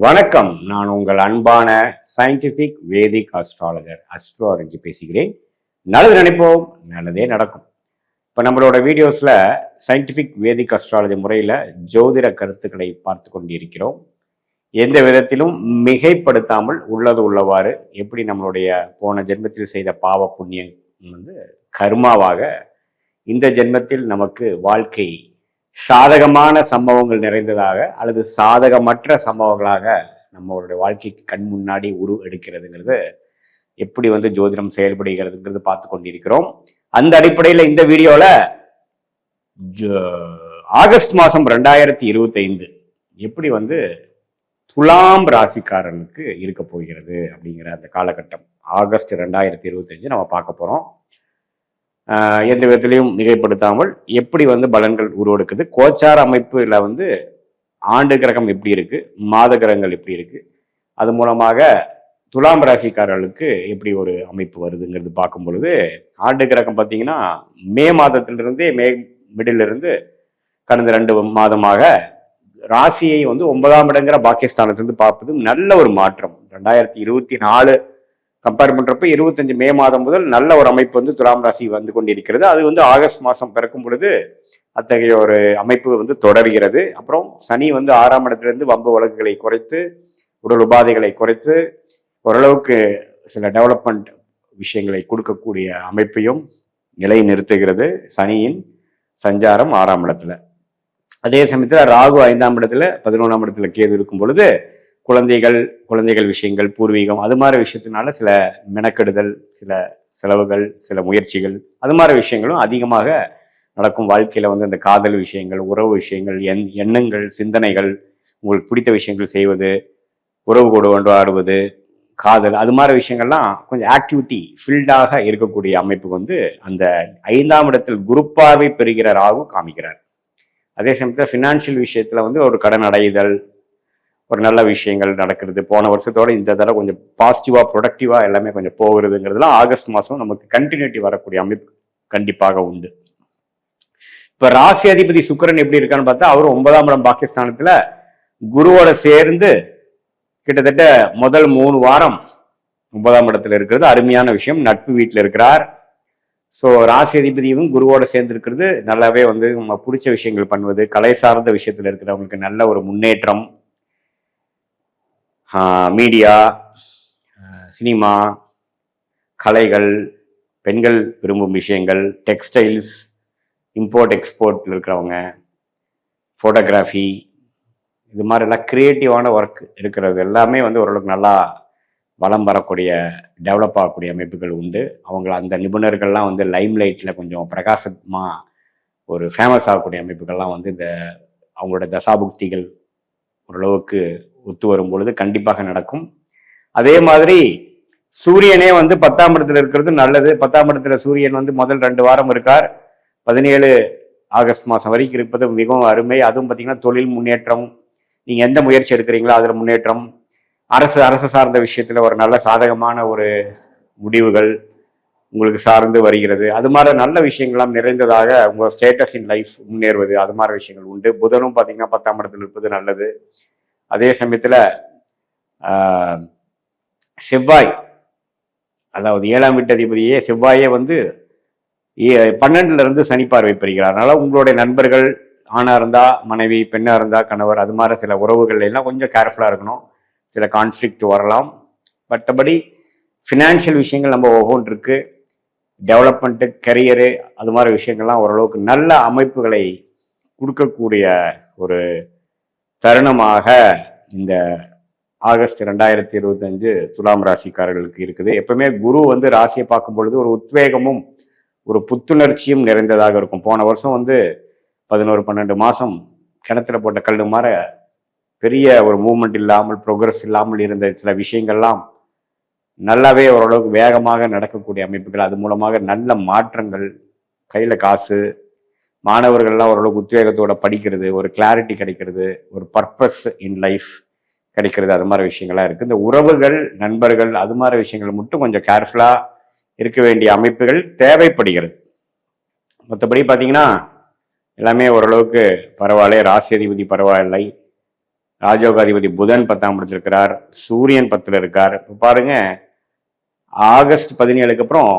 வணக்கம். நான் உங்கள் அன்பான சயின்டிபிக் வேதிக் அஸ்ட்ராலஜர் அஸ்ட்ராலஜி பேசுகிறேன். நல்லது நினைப்போம், நல்லதே நடக்கும். இப்போ நம்மளோட வீடியோஸ்ல சயின்டிபிக் வேதிக் அஸ்ட்ராலஜி முறையில் ஜோதிட கருத்துக்களை பார்த்து கொண்டிருக்கிறோம். எந்த விதத்திலும் மிகைப்படுத்தாமல் உள்ளது உள்ளவாறு எப்படி நம்மளுடைய போன ஜென்மத்தில் செய்த பாவ புண்ணியம் கர்மாவாக இந்த ஜென்மத்தில் நமக்கு வாழ்க்கை சாதகமான சம்பவங்கள் நிறைந்ததாக அல்லது சாதகமற்ற சம்பவங்களாக நம்மளுடைய வாழ்க்கைக்கு கண் முன்னாடி எடுக்கிறதுங்கிறது எப்படி ஜோதிடம் செயல்படுகிறதுங்கிறது பார்த்து கொண்டிருக்கிறோம். அந்த அடிப்படையில் இந்த வீடியோல ஆகஸ்ட் மாதம் 2025 எப்படி துலாம் ராசிக்காரனுக்கு இருக்க போகிறது அப்படிங்கிற அந்த காலகட்டம் ஆகஸ்ட் 2025 நம்ம பார்க்க போறோம். எந்த விதத்திலையும் மிகைப்படுத்தாமல் எப்படி பலன்கள் உருவெடுக்குது, கோச்சார அமைப்புல ஆண்டு கிரகம் எப்படி இருக்கு, மாத கிரகங்கள் எப்படி இருக்கு, அது மூலமாக துலாம் ராசிக்காரர்களுக்கு எப்படி ஒரு அமைப்பு வருதுங்கிறது பார்க்கும் பொழுது ஆண்டு கிரகம் பார்த்தீங்கன்னா மே மாதத்திலிருந்தே மிடில் இருந்து கடந்த 2 மாதமாக ராசியை 9ஆம் இடங்கிற பாகிஸ்தானத்திலிருந்து பார்ப்பது நல்ல ஒரு மாற்றம். 2024 கம்பேர் பண்றப்ப 25 மே மாதம் முதல் நல்ல ஒரு அமைப்பு துலாம் ராசி கொண்டிருக்கிறது. அது ஆகஸ்ட் மாதம் பிறக்கும் பொழுது அத்தகைய ஒரு அமைப்பு தொடர்கிறது. அப்புறம் சனி 6ஆம் இடத்திலிருந்து வம்பு வழக்குகளை குறைத்து உடல் உபாதைகளை குறைத்து ஓரளவுக்கு சில டெவலப்மெண்ட் விஷயங்களை கொடுக்கக்கூடிய அமைப்பையும் நிலை நிறுத்துகிறது சனியின் சஞ்சாரம் 6ஆம் இடத்துல. அதே சமயத்தில் ராகு 5ஆம் இடத்துல 11ஆம் இடத்துல கேது இருக்கும் பொழுது குழந்தைகள் விஷயங்கள், பூர்வீகம், அது மாதிரி விஷயத்தினால சில மெனக்கெடுதல், சில செலவுகள், சில முயற்சிகள், அது மாதிரி விஷயங்களும் அதிகமாக நடக்கும். வாழ்க்கையில இந்த காதல் விஷயங்கள், உறவு விஷயங்கள், எண்ணங்கள், சிந்தனைகள், உங்களுக்கு பிடித்த விஷயங்கள் செய்வது, உறவு கொண்டாடுவது, காதல், அது மாதிரி விஷயங்கள்லாம் கொஞ்சம் ஆக்டிவிட்டி ஃபீல்டாக இருக்கக்கூடிய அமைப்பு அந்த 5ஆம் இடத்தில் குருப்பாவை பெறுகிற ராகு காமிக்கிறார். அதே சமயத்தில் ஃபினான்ஷியல் விஷயத்துல ஒரு கடன் அடைதல், ஒரு நல்ல விஷயங்கள் நடக்கிறது. போன வருஷத்தோட இந்த தடவை கொஞ்சம் பாசிட்டிவா ப்ரொடக்டிவா எல்லாமே கொஞ்சம் போகிறதுங்கிறதுலாம் ஆகஸ்ட் மாதம் நமக்கு கண்டினியூட்டி வரக்கூடிய அமைப்பு கண்டிப்பாக உண்டு. இப்ப ராசி அதிபதி சுக்கிரன் எப்படி இருக்கான்னு பார்த்தா அவரு 9ஆம் இடம் பாகிஸ்தானத்துல குருவோட சேர்ந்து கிட்டத்தட்ட முதல் 3 வாரம் 9ஆம் இடத்துல இருக்கிறது அருமையான விஷயம். நட்பு வீட்டில் இருக்கிறார். ஸோ ராசி அதிபதியும் குருவோட சேர்ந்து இருக்கிறது நல்லாவே நம்ம பிடிச்ச விஷயங்கள் பண்ணுவது, கலை சார்ந்த விஷயத்துல இருக்கிறவங்களுக்கு நல்ல ஒரு முன்னேற்றம். மீடியா, சினிமா, கலைகள், பெண்கள் விரும்பும் விஷயங்கள், டெக்ஸ்டைல்ஸ், இம்போர்ட் எக்ஸ்போர்ட்ல இருக்கிறவங்க, ஃபோட்டோகிராஃபி, இது மாதிரிலாம் கிரியேட்டிவான ஒர்க் இருக்கிறது எல்லாமே ஓரளவுக்கு நல்லா வளம் வரக்கூடிய டெவலப் ஆகக்கூடிய அமைப்புகள் உண்டு. அவங்கள அந்த நிபுணர்கள்லாம் லைம் லைட்டில் கொஞ்சம் பிரகாசமாக ஒரு ஃபேமஸ் ஆகக்கூடிய அமைப்புகள்லாம் இந்த அவங்களோட தசாபுக்திகள் ஓரளவுக்கு ஒத்து வரும் பொழுது கண்டிப்பாக நடக்கும். அதே மாதிரி சூரியனே 10ஆம் இடத்துல இருக்கிறது நல்லது. 10ஆம் இடத்துல சூரியன் முதல் 2 வாரம் இருக்கார். 17 ஆகஸ்ட் மாதம் வரைக்கும் இருப்பது மிகவும் அருமை. அதுவும் பார்த்தீங்கன்னா தொழில் முன்னேற்றம், நீங்க எந்த முயற்சி எடுக்கிறீங்களோ அதுல முன்னேற்றம், அரசு சார்ந்த விஷயத்துல ஒரு நல்ல சாதகமான ஒரு முடிவுகள் உங்களுக்கு சார்ந்து வருகிறது. அது மாதிரி நல்ல விஷயங்கள்லாம் நிறைந்ததாக உங்க ஸ்டேட்டஸ் இன் லைஃப் முன்னேறுவது, அது மாதிரி விஷயங்கள் உண்டு. புதனும் பார்த்தீங்கன்னா 10ஆம் இடத்துல இருப்பது நல்லது. அதே சமயத்துல செவ்வாய், அதாவது 7ஆம் வீட்டு அதிபதியே செவ்வாயே 12ல இருந்து சனி பார்வை பெறுகிறார். அதனால உங்களுடைய நண்பர்கள் ஆணா இருந்தா மனைவி, பெண்ணா இருந்தா கணவர், அது மாதிரி சில உறவுகள் எல்லாம் கொஞ்சம் கேர்ஃபுல்லா இருக்கணும். சில கான்ஃப்ளிக்ட் வரலாம். மற்றபடி ஃபினான்ஷியல் விஷயங்கள் நம்ம ஒவ்வொன்று இருக்கு. டெவலப்மெண்ட்டு, கரியரு, அது மாதிரி விஷயங்கள்லாம் ஓரளவுக்கு நல்ல அமைப்புகளை கொடுக்கக்கூடிய ஒரு தருணமாக இந்த ஆகஸ்ட் 2025 துலாம் ராசிக்காரர்களுக்கு இருக்குது. எப்பவுமே குரு ராசியை பார்க்கும் பொழுது ஒரு உத்வேகமும் ஒரு புத்துணர்ச்சியும் நிறைந்ததாக இருக்கும். போன வருஷம் 11-12 மாதம் கிணத்துல போட்ட கல்லு மாற பெரிய ஒரு மூவ்மெண்ட் இல்லாமல், ப்ரோக்ரஸ் இல்லாமல் இருந்த சில விஷயங்கள்லாம் நல்லாவே ஓரளவுக்கு வேகமாக நடக்கக்கூடிய அமைப்புகள், அது மூலமாக நல்ல மாற்றங்கள், கையில் காசு, மாணவர்கள்லாம் ஓரளவுக்கு உத்வேகத்தோட படிக்கிறது, ஒரு கிளாரிட்டி கிடைக்கிறது, ஒரு பர்பஸ் இன் லைஃப் கிடைக்கிறது, அது மாதிரி விஷயங்கள்லாம் இருக்குது. இந்த உறவுகள், நண்பர்கள், அது மாதிரி விஷயங்கள் மட்டும் கொஞ்சம் கேர்ஃபுல்லாக இருக்க வேண்டிய அமைப்புகள் தேவைப்படுகிறது. மற்றபடி பார்த்தீங்கன்னா எல்லாமே ஓரளவுக்கு பரவாயில்ல. ராசி அதிபதி பரவாயில்லை. ராஜயோகாதிபதி புதன் 10ஆம் இடத்துல இருக்கிறார், சூரியன் 10ல் இருக்கார். இப்போ பாருங்க, ஆகஸ்ட் 17க்கு அப்புறம்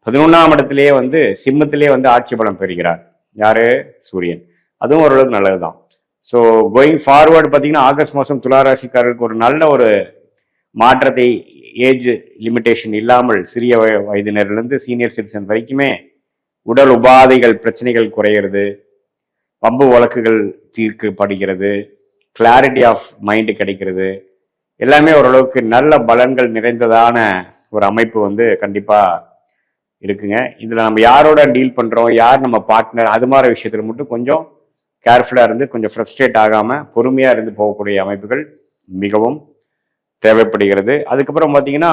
11ஆம் இடத்திலேயே வந்து சிம்மத்திலே வந்து ஆட்சி பலம் பெறுகிறார். யாரு? சூரியன். அதுவும் ஓரளவுக்கு நல்லதுதான். ஸோ கோயிங் ஃபார்வர்டு பார்த்தீங்கன்னா ஆகஸ்ட் மாதம் துளாராசிக்காரர்களுக்கு ஒரு நல்ல ஒரு மாற்றத்தை, ஏஜ் லிமிட்டேஷன் இல்லாமல் சிறிய வயதினர்லேருந்து சீனியர் சிட்டிசன் வரைக்குமே உடல் உபாதைகள் பிரச்சனைகள் குறையிறது, வம்பு வழக்குகள் தீர்க்கப்படுகிறது, கிளாரிட்டி ஆஃப் மைண்டு கிடைக்கிறது, எல்லாமே ஓரளவுக்கு நல்ல பலன்கள் நிறைந்ததான ஒரு அமைப்பு வந்து கண்டிப்பாக இருக்குங்க. இதில் நம்ம யாரோட டீல் பண்ணுறோம், யார் நம்ம பார்ட்னர், அது மாதிரி விஷயத்தில் மட்டும் கொஞ்சம் கேர்ஃபுல்லாக இருந்து கொஞ்சம் ஃப்ரஸ்ட்ரேட் ஆகாமல் பொறுமையாக இருந்து போகக்கூடிய அமைப்புகள் மிகவும் தேவைப்படுகிறது. அதுக்கப்புறம் பார்த்தீங்கன்னா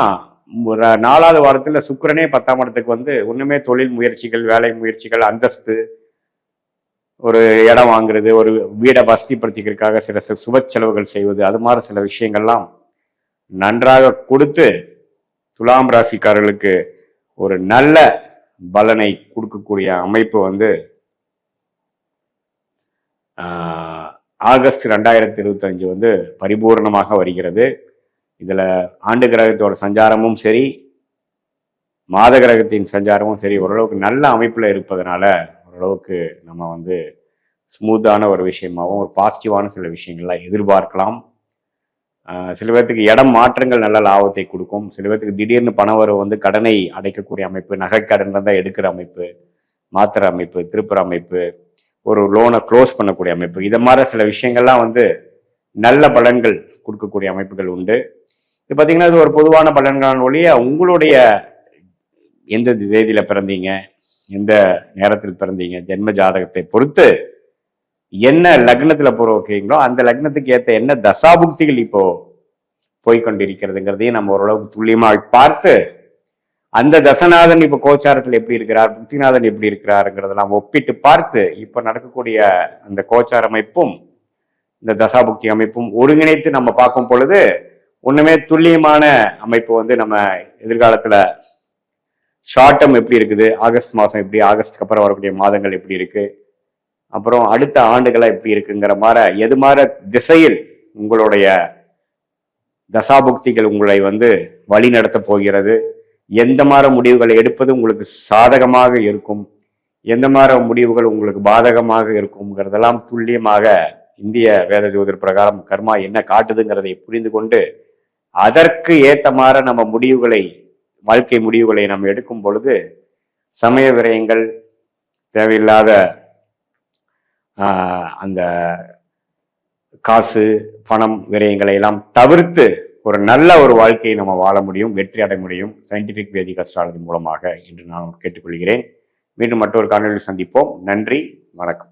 4வது வாரத்தில் சுக்கிரனே 10ஆம் இடத்துக்கு வந்து ஒன்றுமே தொழில் முயற்சிகள், வேலை முயற்சிகள், அந்தஸ்து, ஒரு இடம் வாங்குறது, ஒரு வீடை வசதிப்படுத்திக்கிறதுக்காக சில சுப செலவுகள் செய்வது, அது மாதிரி சில விஷயங்கள்லாம் நன்றாக கொடுத்து துலாம் ராசிக்காரர்களுக்கு ஒரு நல்ல பலனை கொடுக்கக்கூடிய அமைப்பு வந்து ஆகஸ்ட் 2025 வந்து பரிபூர்ணமாக வருகிறது. இதில் ஆண்டு கிரகத்தோட சஞ்சாரமும் சரி, மாத கிரகத்தின் சஞ்சாரமும் சரி ஓரளவுக்கு நல்ல அமைப்பில் இருப்பதனால ஓரளவுக்கு நம்ம வந்து ஸ்மூத்தான ஒரு விஷயமாகவும் ஒரு பாசிட்டிவான சில விஷயங்கள்லாம் எதிர்பார்க்கலாம். சில பேர்த்துக்கு இடம் மாற்றங்கள் நல்ல லாபத்தை கொடுக்கும். சில பேர்த்துக்கு திடீர்னு பணவரவு வந்து கடனை அடைக்கக்கூடிய அமைப்பு, நகைக்கடன் தான் எடுக்கிற அமைப்பு, மாத்திர அமைப்பு, திருப்புற அமைப்பு, ஒரு லோனை க்ளோஸ் பண்ணக்கூடிய அமைப்பு, இதை மாதிரி சில விஷயங்கள்லாம் வந்து நல்ல பலன்கள் கொடுக்கக்கூடிய அமைப்புகள் உண்டு. இது பார்த்தீங்கன்னா இது ஒரு பொதுவான பலன்கள் ஒழிய உங்களுடைய எந்த தேதியில் பிறந்தீங்க, எந்த நேரத்தில் பிறந்தீங்க, ஜென்ம ஜாதகத்தை பொறுத்து என்ன லக்னத்தில் போகிறீங்களோ அந்த லக்னத்துக்கு ஏற்ற என்ன தசாபுக்திகள் இப்போ போய்கொண்டிருக்கிறதுங்கிறதையும் நம்ம ஓரளவுக்கு துல்லியமாக பார்த்து அந்த தசநாதன் இப்போ கோச்சாரத்தில் எப்படி இருக்கிறார், புக்திநாதன் எப்படி இருக்கிறாருங்கிறதெல்லாம் ஒப்பிட்டு பார்த்து இப்போ நடக்கக்கூடிய அந்த கோச்சார அமைப்பும் இந்த தசாபுக்தி அமைப்பும் ஒருங்கிணைத்து நம்ம பார்க்கும் பொழுது ஒண்ணுமே துல்லியமான அமைப்பு வந்து நம்ம எதிர்காலத்துல ஷார்ட் டேர்ம் எப்படி இருக்குது, ஆகஸ்ட் மாதம் எப்படி, ஆகஸ்டுக்கு அப்புறம் வரக்கூடிய மாதங்கள் எப்படி இருக்கு, அப்புறம் அடுத்த ஆண்டுகளா எப்படி இருக்குங்கிற மாதிரி எது மாதிரி திசையில் உங்களுடைய தசாபுக்திகள் உங்களை வந்து வழி நடத்த போகிறது, எந்த மாதிரி முடிவுகளை எடுப்பது உங்களுக்கு சாதகமாக இருக்கும், எந்த மாதிரி முடிவுகள் உங்களுக்கு பாதகமாக இருக்கும்ங்கிறதெல்லாம் துல்லியமாக இந்திய வேத ஜோதிடர் பிரகாரம் கர்மா என்ன காட்டுதுங்கிறதை புரிந்து கொண்டு அதற்கு ஏற்ற மாதிரி நம்ம முடிவுகளை, வாழ்க்கை முடிவுகளை நம்ம எடுக்கும் பொழுது சமய விரயங்கள், தேவையில்லாத அந்த காசு பணம் விரயங்களை எல்லாம் தவிர்த்து ஒரு நல்ல ஒரு வாழ்க்கையை நம்ம வாழ முடியும், வெற்றி அடைய முடியும் சயின்டிபிக் வேதிக் அஸ்ட்ராலஜி மூலமாக என்று நான் கேட்டுக்கொள்கிறேன். மீண்டும் மற்றொரு காணொலியில் சந்திப்போம். நன்றி, வணக்கம்.